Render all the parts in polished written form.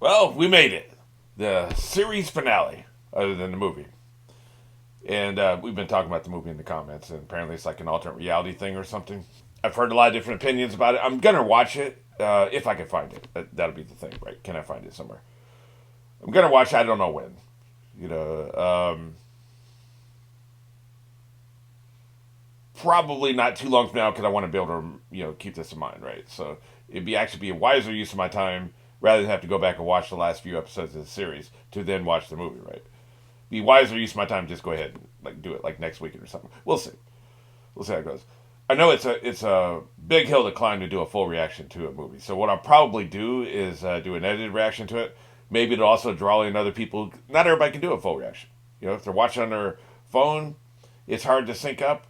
Well, we made it. The series finale, other than the movie. And we've been talking about the movie in the comments, and apparently it's like an alternate reality thing or something. I've heard a lot of different opinions about it. I'm going to watch it if I can find it. That'll be the thing, right? Can I find it somewhere? I'm going to watch it. I don't know when. You know, probably not too long from now because I want to be able to, keep this in mind, right? So it'd be actually be a wiser use of my time rather than have to go back and watch the last few episodes of the series to then watch the movie, right? Be wiser use of my time. Just go ahead and do it like next weekend or something. We'll see. We'll see how it goes. I know it's a big hill to climb to do a full reaction to a movie. So what I'll probably do is do an edited reaction to it. Maybe it'll also draw in other people. Not everybody can do a full reaction. If they're watching on their phone, it's hard to sync up.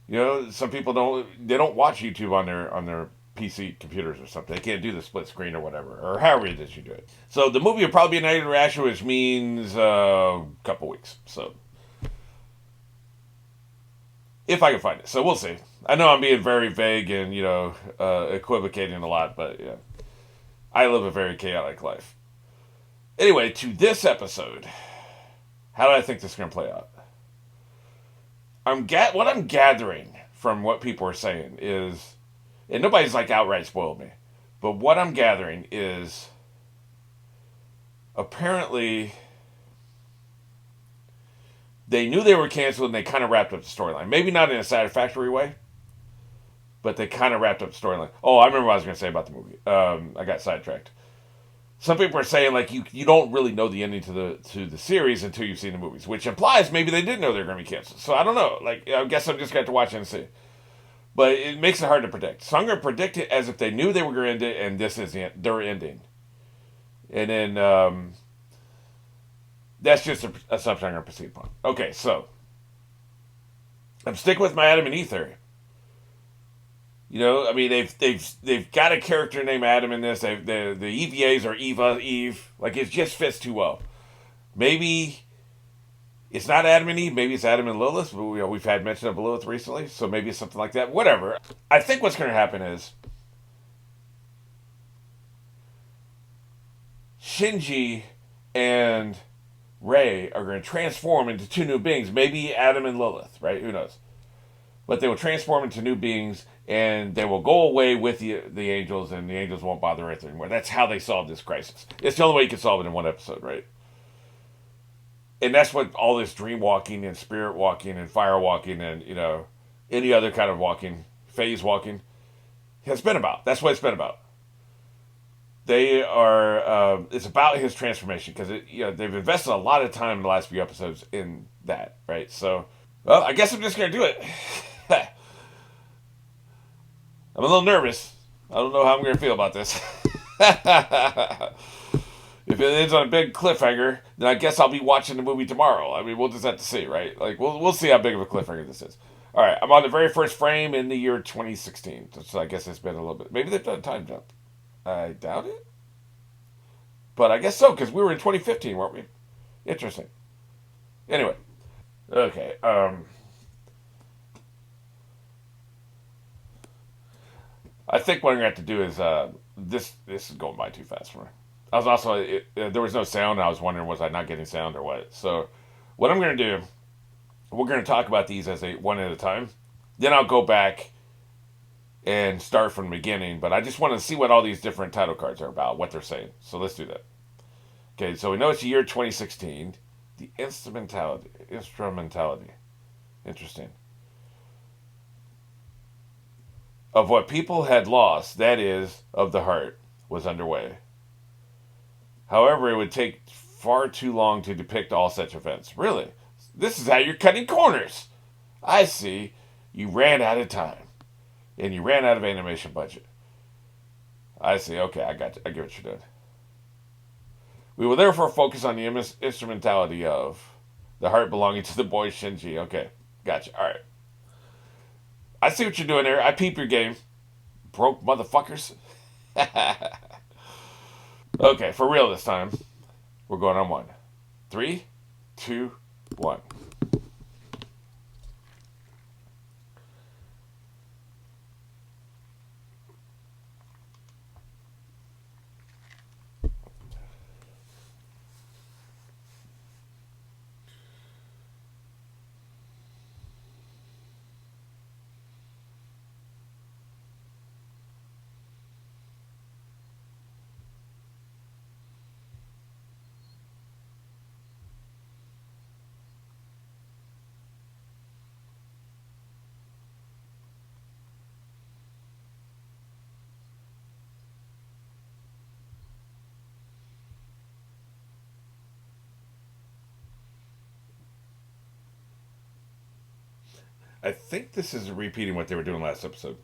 Some people don't watch YouTube on their PC computers or something. They can't do the split screen or whatever, or however it is you do it. So the movie will probably be an edited reaction, which means a couple weeks. So if I can find it. So we'll see. I know I'm being very vague and equivocating a lot, but yeah, I live a very chaotic life. Anyway, to this episode, how do I think this is going to play out? What I'm gathering from what people are saying is, and nobody's like outright spoiled me, but what I'm gathering is apparently they knew they were canceled and they kind of wrapped up the storyline. Maybe not in a satisfactory way, but they kind of wrapped up the storyline. Oh, I remember what I was going to say about the movie. I got sidetracked. Some people are saying like you don't really know the ending to the series until you've seen the movies, which implies maybe they did know they're going to be canceled. So I don't know. Like I guess I'm just going to have to watch it and see. But it makes it hard to predict. So I'm going to predict it as if they knew they were going to end it, and this is their ending. And then that's just an assumption I'm going to proceed upon. Okay, so I'm sticking with my Adam and Eve theory. I mean, they've got a character named Adam in this. The EVAs are Eva, Eve. Like it just fits too well. Maybe it's not Adam and Eve. Maybe it's Adam and Lilith. We've had mention of Lilith recently, so maybe it's something like that. Whatever. I think what's going to happen is Shinji and Rei are going to transform into two new beings. Maybe Adam and Lilith, right? Who knows? But they will transform into new beings, and they will go away with the angels, and the angels won't bother Earth anymore. That's how they solve this crisis. It's the only way you can solve it in one episode, right? And that's what all this dream walking and spirit walking and fire walking and any other kind of walking, phase walking, has been about. That's what it's been about. They are. It's about his transformation because they've invested a lot of time in the last few episodes in that, right? So, well, I guess I'm just gonna do it. I'm a little nervous. I don't know how I'm going to feel about this. If it ends on a big cliffhanger, then I guess I'll be watching the movie tomorrow. I mean, we'll just have to see, right? Like, we'll see how big of a cliffhanger this is. All right, I'm on the very first frame in the year 2016. So I guess it's been a little bit. Maybe they've done a time jump. I doubt it. But I guess so, because we were in 2015, weren't we? Interesting. Anyway. Okay. I think what I'm going to have to do is this is going by too fast for me. I was also there was no sound. And I was wondering was I not getting sound or what. So what I'm going to do, we're going to talk about these as one at a time. Then I'll go back and start from the beginning. But I just want to see what all these different title cards are about, what they're saying. So let's do that. Okay, so we know it's the year 2016. The instrumentality. Interesting. Of what people had lost, that is, of the heart, was underway. However, it would take far too long to depict all such events. Really? This is how you're cutting corners. I see. You ran out of time. And you ran out of animation budget. I see. Okay, I got you. I get what you're doing. We will therefore focus on the instrumentality of the heart belonging to the boy Shinji. Okay, gotcha. All right. I see what you're doing there. I peep your game. Broke motherfuckers. Okay, for real this time. We're going on one. 3, 2, 1. I think this is repeating what they were doing last episode.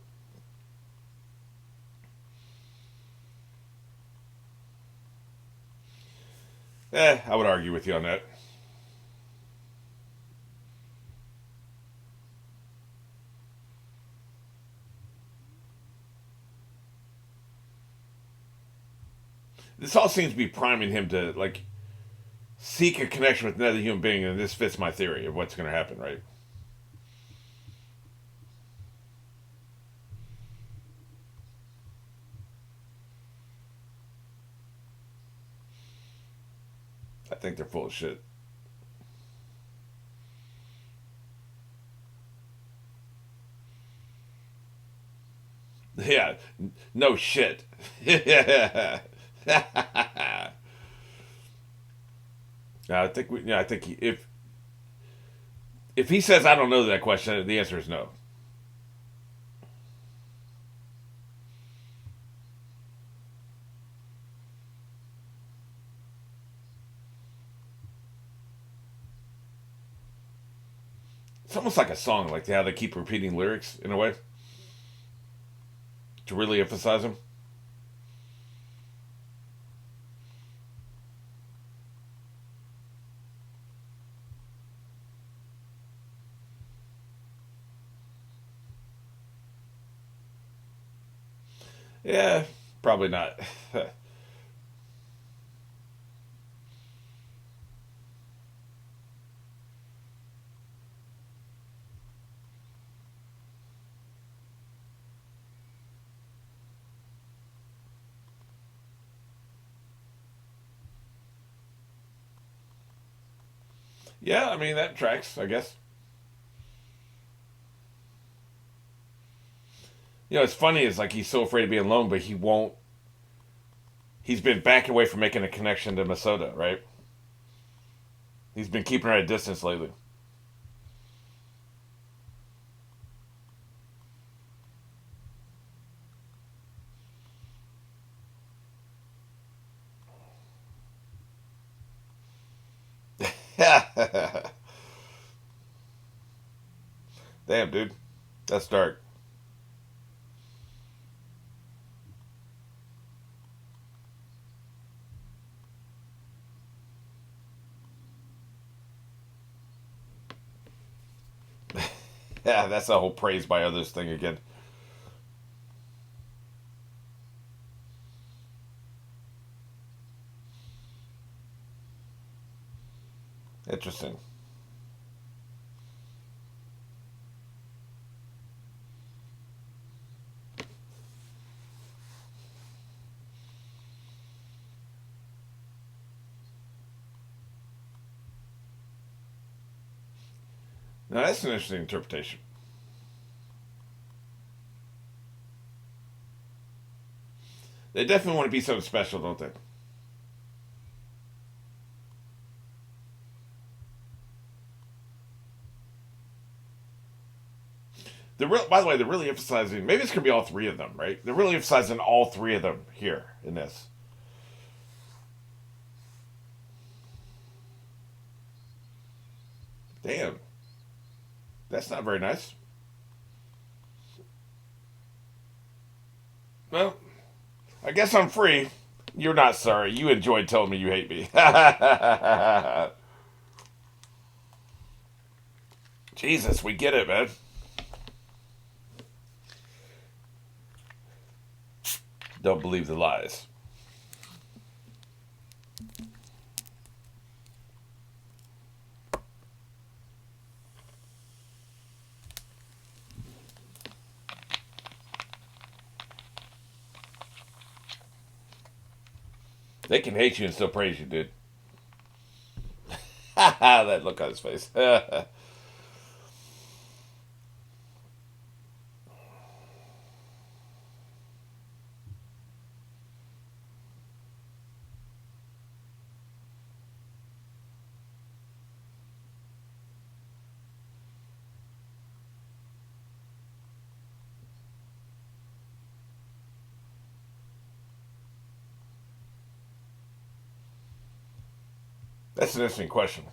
I would argue with you on that. This all seems to be priming him to like seek a connection with another human being, and this fits my theory of what's going to happen, right? I think they're full of shit. Yeah, no shit. Yeah. I think I think if he says I don't know that question, the answer is no. It's almost like a song, like how they keep repeating lyrics in a way to really emphasize them. Yeah, probably not. Yeah, I mean that tracks, I guess. It's funny. Is like he's so afraid of being alone, but he won't. He's been backing away from making a connection to Masoda, right? He's been keeping her at a distance lately. Damn, dude, that's dark. Yeah, that's a whole praise by others thing again. Interesting. Now that's an interesting interpretation. They definitely want to be something special, don't they? By the way, they're really emphasizing. Maybe it's gonna be all three of them, right? They're really emphasizing all three of them here in this. Damn, that's not very nice. Well, I guess I'm free. You're not sorry. You enjoyed telling me you hate me. Jesus, we get it, man. Don't believe the lies. They can hate you and still praise you, dude. That look on his face. That's an interesting question.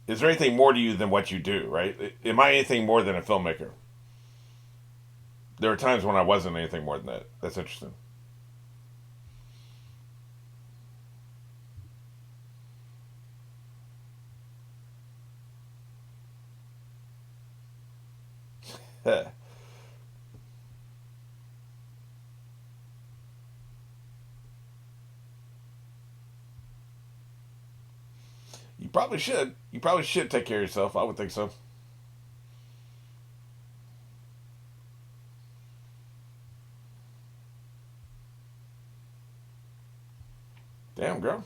Is there anything more to you than what you do, right? Am I anything more than a filmmaker? There were times when I wasn't anything more than that. That's interesting. You probably should. You probably should take care of yourself. I would think so. Damn, girl.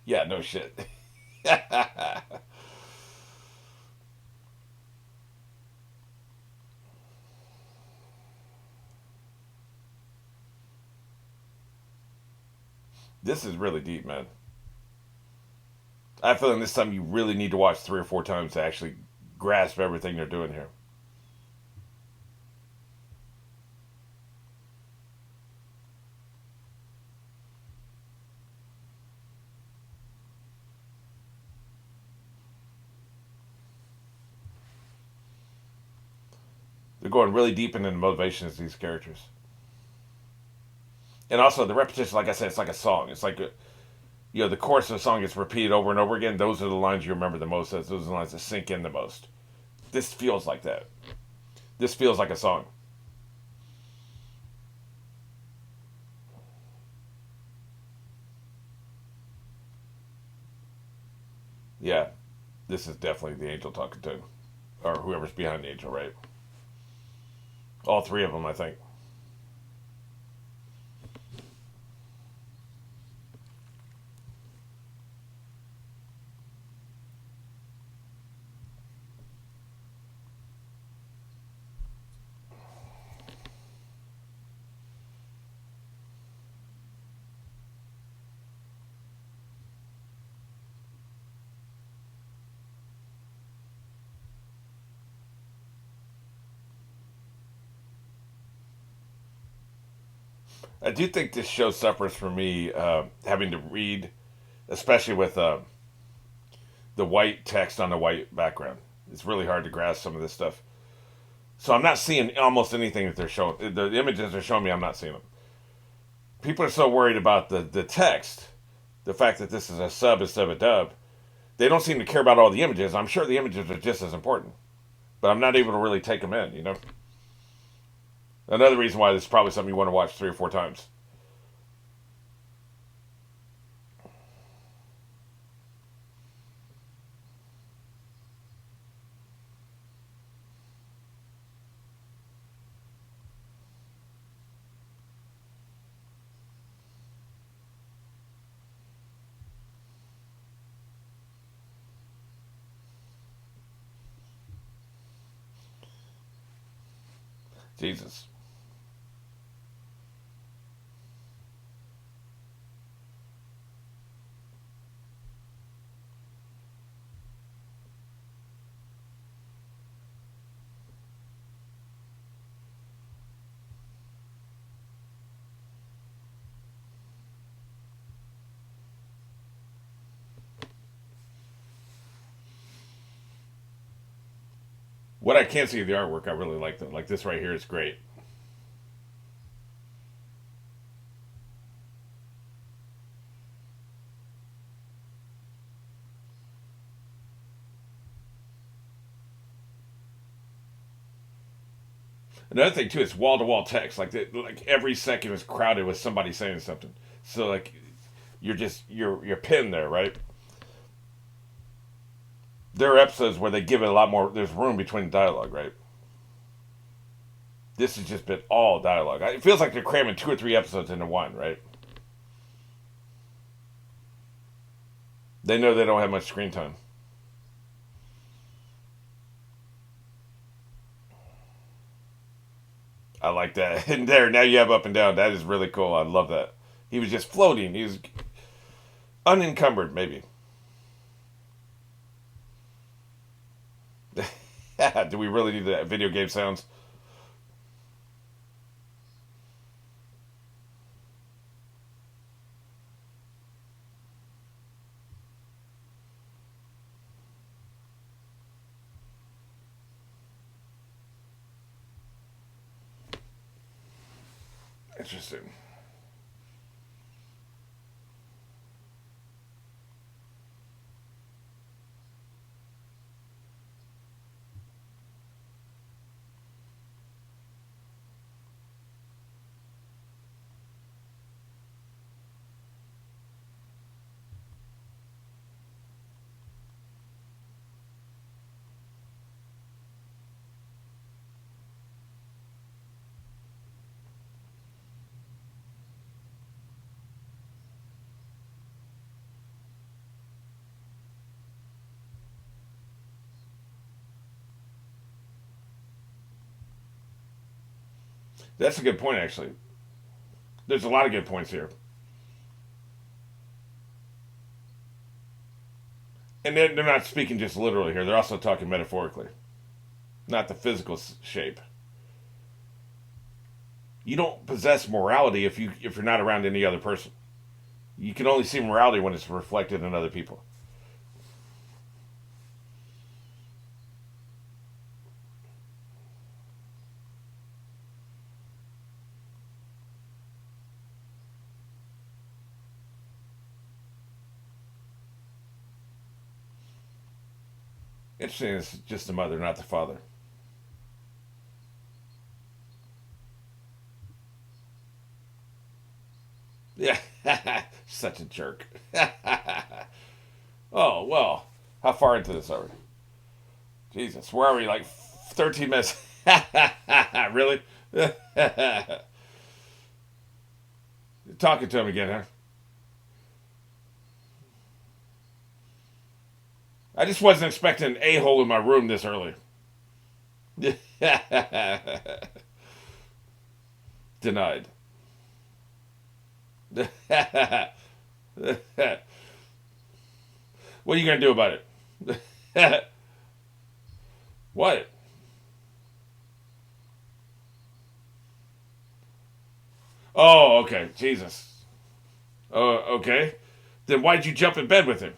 Yeah, no shit. This is really deep, man. I feel like this time you really need to watch 3 or 4 times to actually grasp everything they're doing here. They're going really deep into the motivations of these characters. And also the repetition, like I said, it's like a song. It's like the chorus of the song gets repeated over and over again. Those are the lines you remember the most. Those are the lines that sink in the most. This feels like that. This feels like a song. Yeah, this is definitely the angel talking to, or whoever's behind the angel, right? All three of them, I think. I do think this show suffers for me having to read, especially with the white text on the white background. It's really hard to grasp some of this stuff. So I'm not seeing almost anything that they're showing. The images they're showing me, I'm not seeing them. People are so worried about the text, the fact that this is a sub instead of a dub. They don't seem to care about all the images. I'm sure the images are just as important, but I'm not able to really take them in. Another reason why this is probably something you want to watch 3 or 4 times. Jesus. What I can't see of the artwork, I really like though. Like this right here is great. Another thing too is wall to wall text. Like every second is crowded with somebody saying something. So like you're pinned there, right? There are episodes where they give it a lot more. There's room between the dialogue, right? This has just been all dialogue. It feels like they're cramming 2 or 3 episodes into one, right? They know they don't have much screen time. I like that. And there, now you have up and down. That is really cool. I love that. He was just floating. He was unencumbered, maybe. Do we really need the video game sounds? Interesting. That's a good point, actually. There's a lot of good points here. And they're not speaking just literally here. They're also talking metaphorically, not the physical shape. You don't possess morality if you're not around any other person. You can only see morality when it's reflected in other people. Interesting. It's just the mother, not the father. Yeah, such a jerk. Oh well, how far into this are we? Jesus, where are we? Like 13 minutes. Really? Talking to him again, huh? I just wasn't expecting an a hole in my room this early. Denied. What are you gonna do about it? What? Oh, okay. Jesus. Okay. Then why'd you jump in bed with him?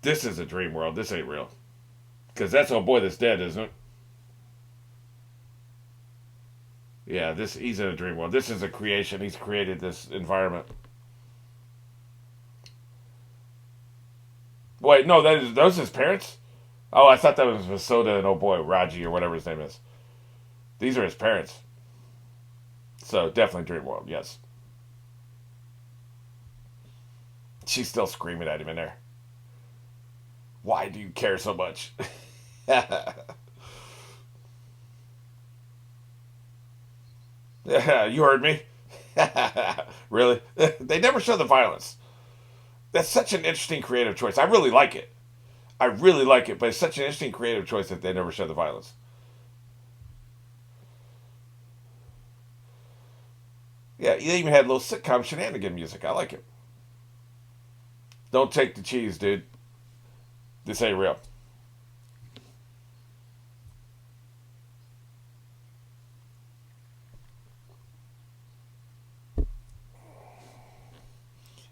This is a dream world. This ain't real. Because that's old boy that's dead, isn't it? Yeah, this he's in a dream world. This is a creation. He's created this environment. Wait, no, that is those his parents? Oh, I thought that was Vasoda and oh boy, Raji or whatever his name is. These are his parents. So definitely dream world. Yes, she's still screaming at him in there. Why do you care so much? Yeah, you heard me. Really? They never show the violence. That's such an interesting creative choice. I really like it. I really like it, but it's such an interesting creative choice that they never show the violence. Yeah, they even had little sitcom shenanigan music. I like it. Don't take the cheese, dude. This ain't real.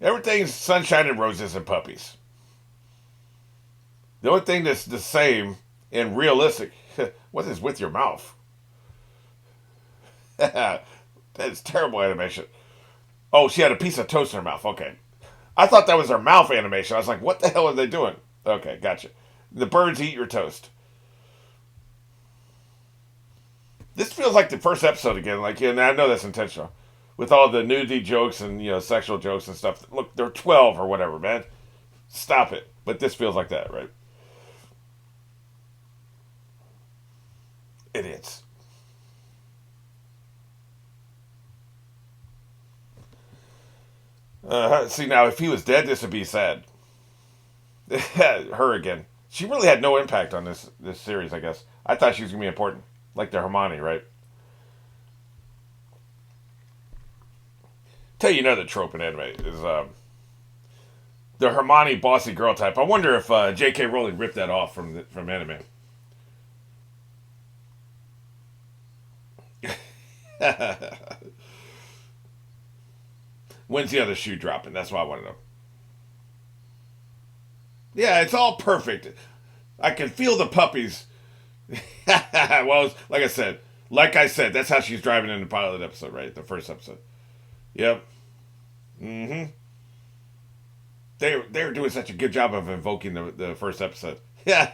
Everything's sunshine and roses and puppies. The only thing that's the same and realistic, what is with your mouth? That is terrible animation. Oh, she had a piece of toast in her mouth. Okay. I thought that was her mouth animation. I was like, what the hell are they doing? Okay, gotcha. The birds eat your toast. This feels like the first episode again. Like, and I know that's intentional. With all the nudity jokes and, sexual jokes and stuff. Look, they're 12 or whatever, man. Stop it. But this feels like that, right? Idiots. See, now, if he was dead, this would be sad. Her again. She really had no impact on this series. I guess I thought she was gonna be important, like the Hermione, right? Tell you another trope in anime is the Hermione bossy girl type. I wonder if J.K. Rowling ripped that off from anime. When's the other shoe dropping? That's what I want to know. Yeah, it's all perfect. I can feel the puppies. Well, like I said, that's how she's driving in the pilot episode, right? The first episode. Yep. Mm-hmm. They're doing such a good job of invoking the first episode. Yeah.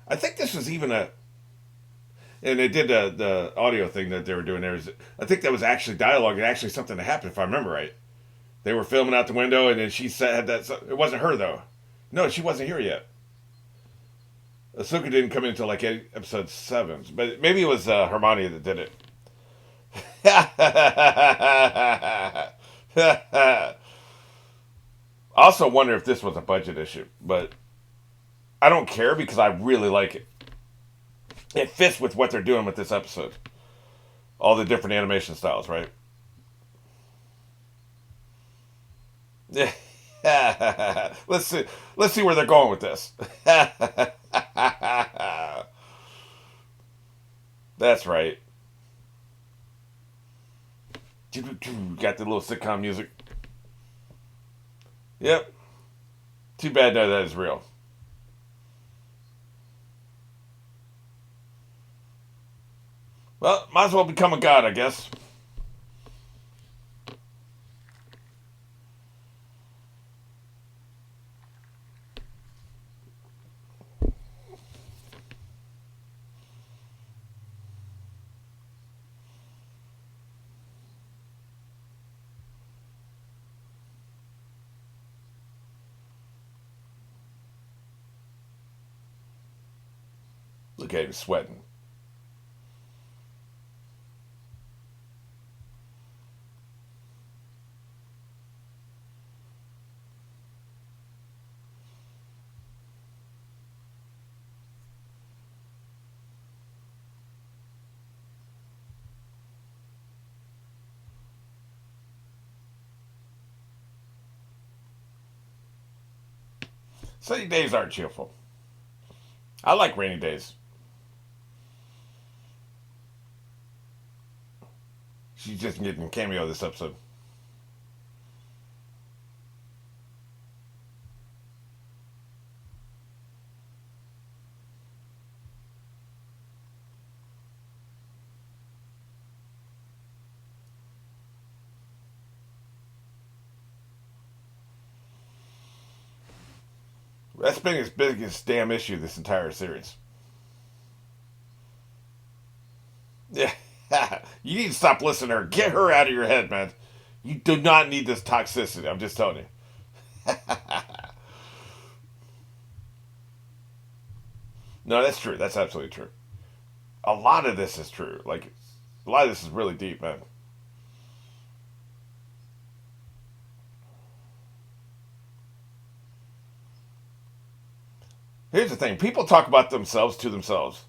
I think this was even a, and they did the audio thing that they were doing there. I think that was actually dialogue and actually something that happened, if I remember right. They were filming out the window, and then she said that it wasn't her though. No, she wasn't here yet. Ahsoka didn't come in until like episode 7, but maybe it was Hermione that did it. I also wonder if this was a budget issue, but I don't care because I really like it. It fits with what they're doing with this episode. All the different animation styles, right? Yeah. let's see. Let's see where they're going with this. That's right. Got the little sitcom music. Yep. Too bad that is real. Well, might as well become a god, I guess. Look at him sweating. Sunny days aren't cheerful. I like rainy days. She's just getting a cameo this episode. That's been his biggest damn issue this entire series. Yeah. You need to stop listening to her. Get her out of your head, man. You do not need this toxicity. I'm just telling you. No, that's true. That's absolutely true. A lot of this is true. Like, a lot of this is really deep, man. Here's the thing people talk about themselves to themselves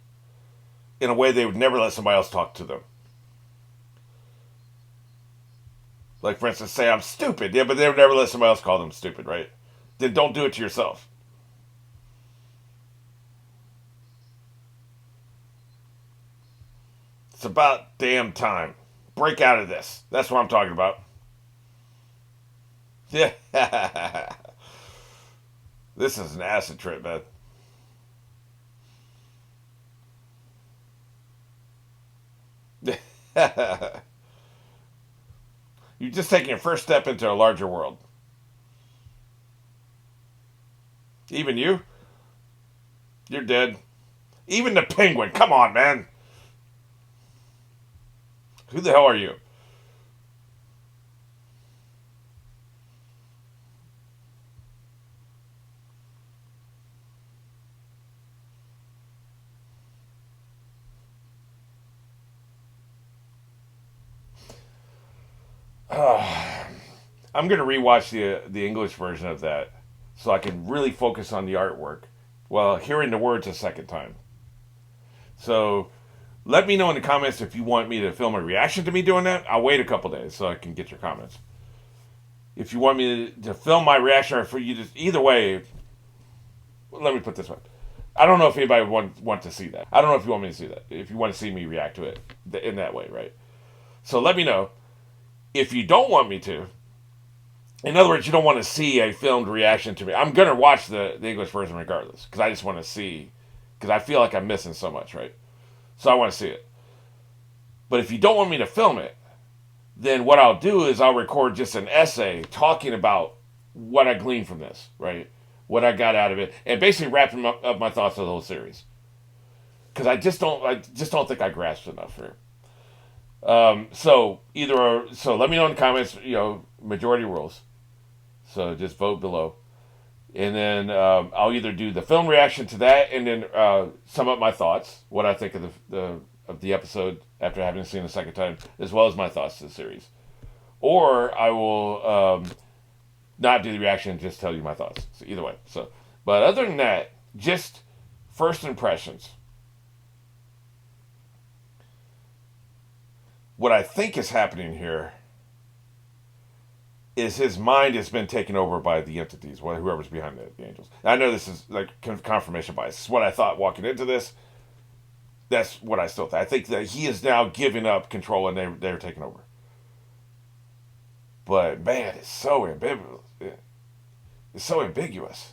in a way they would never let somebody else talk to them. Like, for instance, say I'm stupid. Yeah, but they would never let somebody else call them stupid, right? Then don't do it to yourself. It's about damn time. Break out of this. That's what I'm talking about. Yeah. This is an acid trip, man. You're just taking your first step into a larger world. Even you? You're dead. Even the penguin. Come on, man. Who the hell are you? I'm gonna rewatch the English version of that so I can really focus on the artwork while hearing the words a second time. So let me know in the comments if you want me to film a reaction to me doing that. I'll wait a couple days so I can get your comments. If you want me to film my reaction or for you to, either way, let me put this way. I don't know if anybody would want to see that. I don't know if you want me to see that. If you want to see me react to it in that way, right? So let me know. If you don't want me to, in other words, you don't want to see a filmed reaction to me, I'm going to watch the English version regardless because I just want to see, because I feel like I'm missing so much, right? So I want to see it. But if you don't want me to film it, then what I'll do is I'll record just an essay talking about what I gleaned from this, right? What I got out of it, and basically wrapping up my thoughts of the whole series. Because I just don't think I grasped enough here. So let me know in the comments. Majority rules. So just vote below, and then I'll either do the film reaction to that, and then sum up my thoughts, what I think of the episode after having seen it a second time, as well as my thoughts to the series, or I will not do the reaction and just tell you my thoughts. So either way. But other than that, just first impressions. What I think is happening here is his mind has been taken over by the entities, whoever's behind the angels. And I know this is like confirmation bias. This is what I thought walking into this. That's what I still think. I think that he is now giving up control and they're taking over. But man, it's so ambiguous. It's so ambiguous.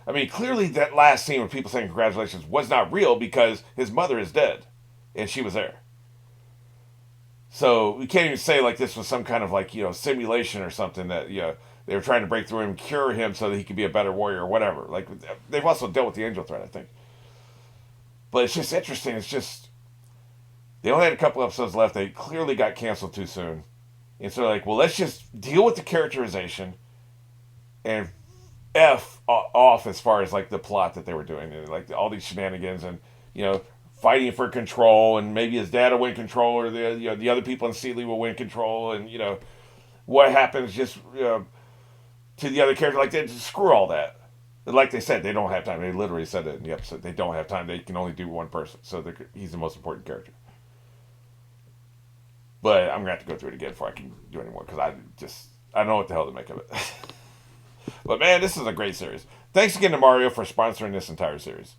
I mean, clearly that last scene with people saying congratulations was not real because his mother is dead and she was there. So we can't even say like this was some kind of like, simulation or something that, they were trying to break through him, cure him so that he could be a better warrior or whatever. Like, they've also dealt with the angel threat, I think. But it's just interesting. It's just, they only had a couple episodes left. They clearly got canceled too soon. And so they're like, well, let's just deal with the characterization and F off as far as like the plot that they were doing. And like all these shenanigans and, fighting for control, and maybe his dad will win control, or the other people in Sealy will win control, and what happens just to the other character. Like, they just screw all that. Like they said, they don't have time. They literally said it in the episode. They don't have time. They can only do one person, so he's the most important character. But I'm gonna have to go through it again before I can do any more because I don't know what the hell to make of it. But man, this is a great series. Thanks again to Mario for sponsoring this entire series.